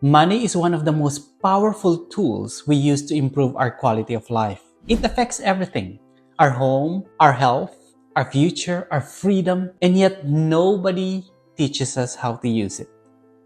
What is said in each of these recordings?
Money is one of the most powerful tools we use to improve our quality of life. It affects everything: our home, our health, our future, our freedom, and yet nobody teaches us how to use it.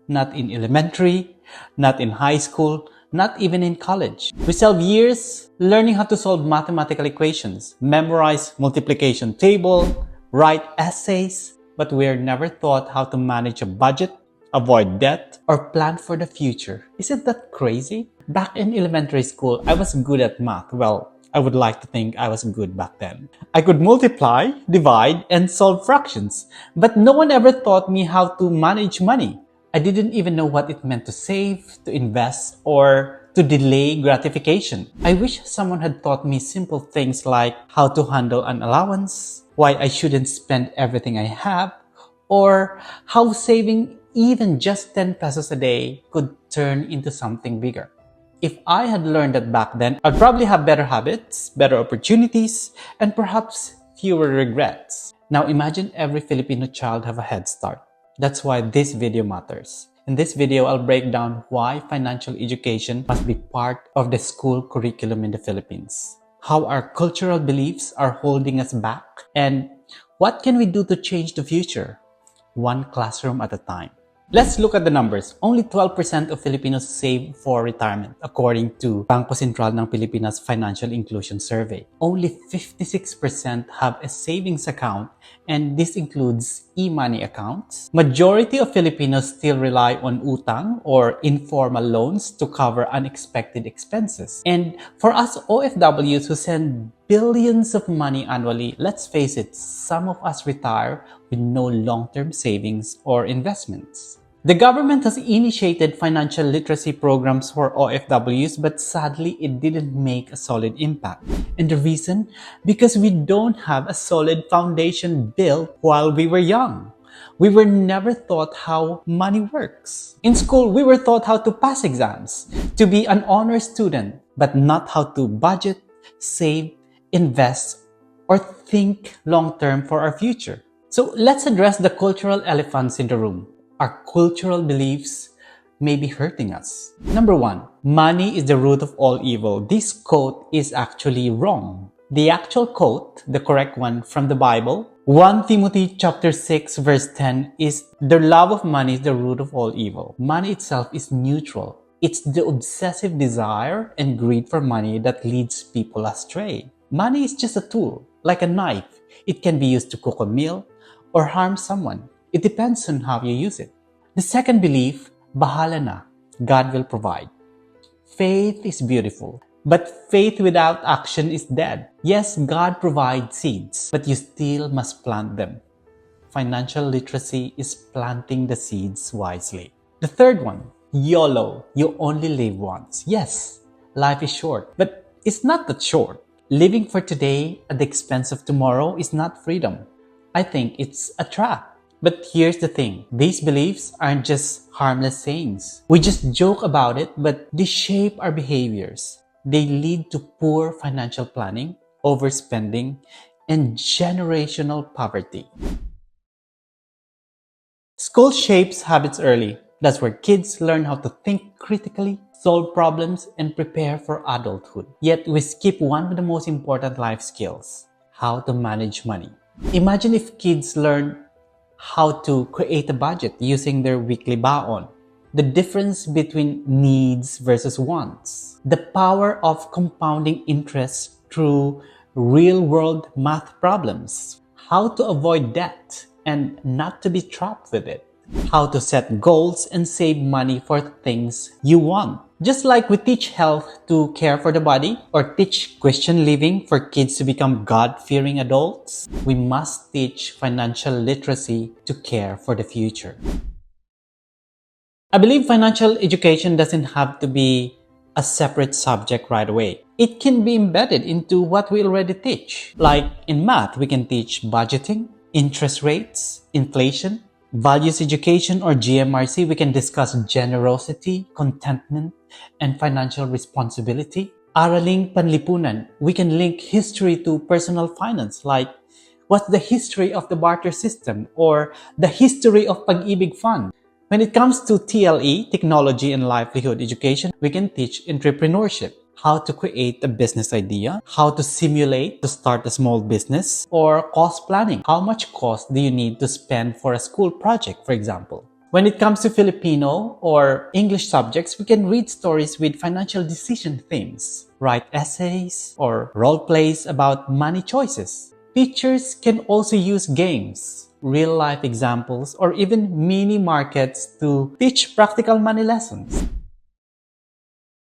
Not in elementary, not in high school, not even in college. We spend years learning how to solve mathematical equations, memorize multiplication table, write essays, but we're never taught how to manage a budget, avoid debt, or plan for the future. Isn't that crazy? Back in elementary school, I was good at math. Well, I would like to think I was good back then. I could multiply, divide, and solve fractions, but no one ever taught me how to manage money. I didn't even know what it meant to save, to invest, or to delay gratification. I wish someone had taught me simple things like how to handle an allowance, why I shouldn't spend everything I have, or how saving even just 10 pesos a day could turn into something bigger. If I had learned that back then, I'd probably have better habits, better opportunities, and perhaps fewer regrets. Now imagine every Filipino child have a head start. That's why this video matters. In this video, I'll break down why financial education must be part of the school curriculum in the Philippines, how our cultural beliefs are holding us back, and what can we do to change the future, one classroom at a time. Let's look at the numbers. Only 12% of Filipinos save for retirement, according to Bangko Sentral ng Pilipinas Financial Inclusion Survey. Only 56% have a savings account, and this includes e-money accounts. Majority of Filipinos still rely on utang or informal loans to cover unexpected expenses. And for us OFWs who send billions of money annually, let's face it, some of us retire with no long-term savings or investments. The government has initiated financial literacy programs for OFWs, but sadly, it didn't make a solid impact. And the reason? Because we don't have a solid foundation built while we were young. We were never taught how money works. In school, we were taught how to pass exams, to be an honor student, but not how to budget, save, invest, or think long-term for our future. So let's address the cultural elephants in the room. Our cultural beliefs may be hurting us. Number one, money is the root of all evil. This quote is actually wrong. The actual quote, the correct one from the Bible, 1 Timothy chapter 6 verse 10 is, the love of money is the root of all evil. Money itself is neutral. It's the obsessive desire and greed for money that leads people astray. Money is just a tool, like a knife. It can be used to cook a meal or harm someone. It depends on how you use it. The second belief, bahala na, God will provide. Faith is beautiful, but faith without action is dead. Yes, God provides seeds, but you still must plant them. Financial literacy is planting the seeds wisely. The third one, YOLO, you only live once. Yes, life is short, but it's not that short. Living for today at the expense of tomorrow is not freedom. I think it's a trap. But here's the thing, these beliefs aren't just harmless sayings. We just joke about it, but they shape our behaviors. They lead to poor financial planning, overspending, and generational poverty. School shapes habits early. That's where kids learn how to think critically, solve problems, and prepare for adulthood. Yet we skip one of the most important life skills, how to manage money. Imagine if kids learn how to create a budget using their weekly baon, the difference between needs versus wants, the power of compounding interest through real-world math problems, how to avoid debt and not to be trapped with it, how to set goals and save money for things you want. Just like we teach health to care for the body or teach Christian living for kids to become God-fearing adults, we must teach financial literacy to care for the future. I believe financial education doesn't have to be a separate subject right away. It can be embedded into what we already teach. Like in math, we can teach budgeting, interest rates, inflation. Values education or GMRC, we can discuss generosity, contentment, and financial responsibility. Araling Panlipunan, we can link history to personal finance, like what's the history of the barter system or the history of Pag-ibig Fund. When it comes to TLE, Technology and Livelihood Education, we can teach entrepreneurship, how to create a business idea, how to simulate to start a small business, or cost planning. How much cost do you need to spend for a school project, for example? When it comes to Filipino or English subjects, we can read stories with financial decision themes, write essays, or role plays about money choices. Teachers can also use games, real-life examples, or even mini markets to teach practical money lessons.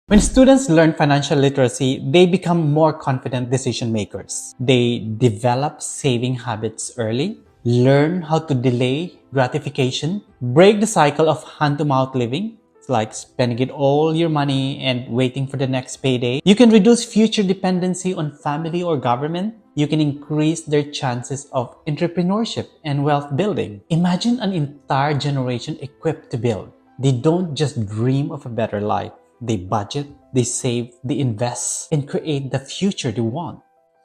When students learn financial literacy, they become more confident decision makers. They develop saving habits early, learn how to delay gratification, break the cycle of hand-to-mouth living, like spending it all your money and waiting for the next payday. You can reduce future dependency on family or government. You can increase their chances of entrepreneurship and wealth building. Imagine an entire generation equipped to build. They don't just dream of a better life. They budget, they save, they invest, and create the future they want.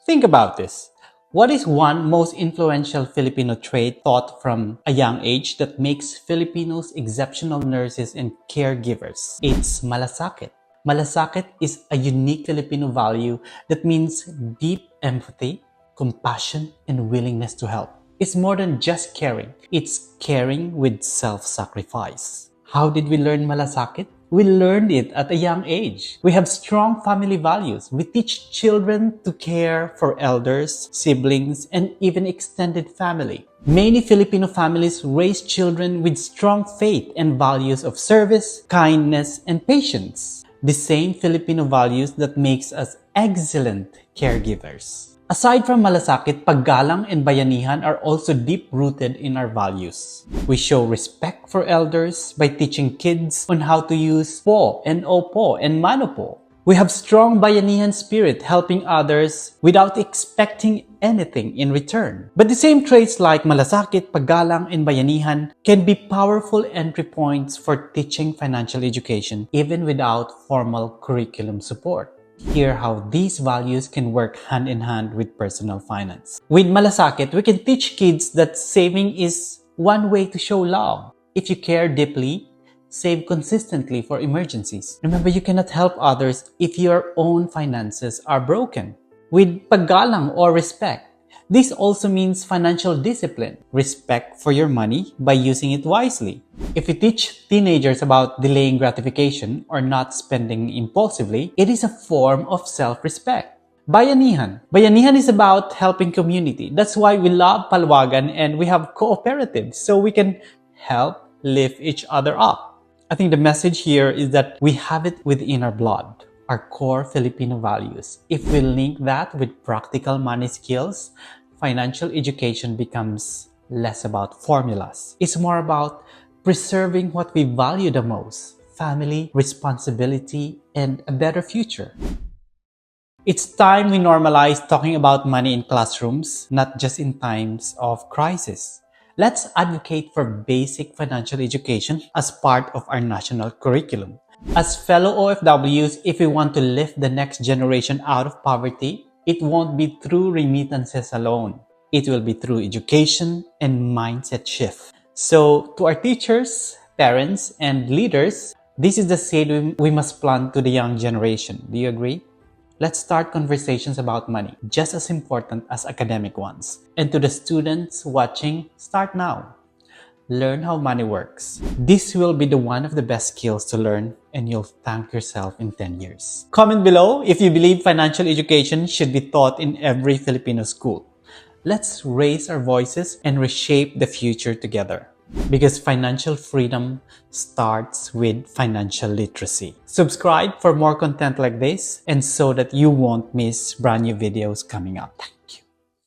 Think about this. What is one most influential Filipino trait taught from a young age that makes Filipinos exceptional nurses and caregivers? It's malasakit. Malasakit is a unique Filipino value that means deep empathy, compassion, and willingness to help. It's more than just caring. It's caring with self-sacrifice. How did we learn malasakit? We learned it at a young age. We have strong family values. We teach children to care for elders, siblings, and even extended family. Many Filipino families raise children with strong faith and values of service, kindness, and patience. The same Filipino values that makes us excellent caregivers. Aside from Malasakit, Paggalang and Bayanihan are also deep-rooted in our values. We show respect for elders by teaching kids on how to use po and opo and mano po. We have strong Bayanihan spirit, helping others without expecting anything in return. But the same traits like Malasakit, Paggalang, and Bayanihan can be powerful entry points for teaching financial education even without formal curriculum support. Hear how these values can work hand in hand with personal finance. With Malasakit, we can teach kids that saving is one way to show love. If you care deeply, save consistently for emergencies. Remember, you cannot help others if your own finances are broken. With Paggalang or respect, this also means financial discipline, respect for your money by using it wisely. If you teach teenagers about delaying gratification or not spending impulsively, it is a form of self-respect. Bayanihan. Bayanihan is about helping community. That's why we love Palwagan and we have cooperatives so we can help lift each other up. I think the message here is that we have it within our blood, our core Filipino values. If we link that with practical money skills, financial education becomes less about formulas. It's more about preserving what we value the most: family, responsibility, and a better future. It's time we normalize talking about money in classrooms, not just in times of crisis. Let's advocate for basic financial education as part of our national curriculum. As fellow OFWs, if we want to lift the next generation out of poverty, it won't be through remittances alone. It will be through education and mindset shift. So, to our teachers, parents, and leaders, this is the seed we must plant to the young generation. Do you agree? Let's start conversations about money, just as important as academic ones. And to the students watching, start now. Learn how money works. This will be one of the best skills to learn, and you'll thank yourself in 10 years. Comment below if you believe financial education should be taught in every Filipino school. Let's raise our voices and reshape the future together. Because financial freedom starts with financial literacy. Subscribe for more content like this and so that you won't miss brand new videos coming up. Thank you.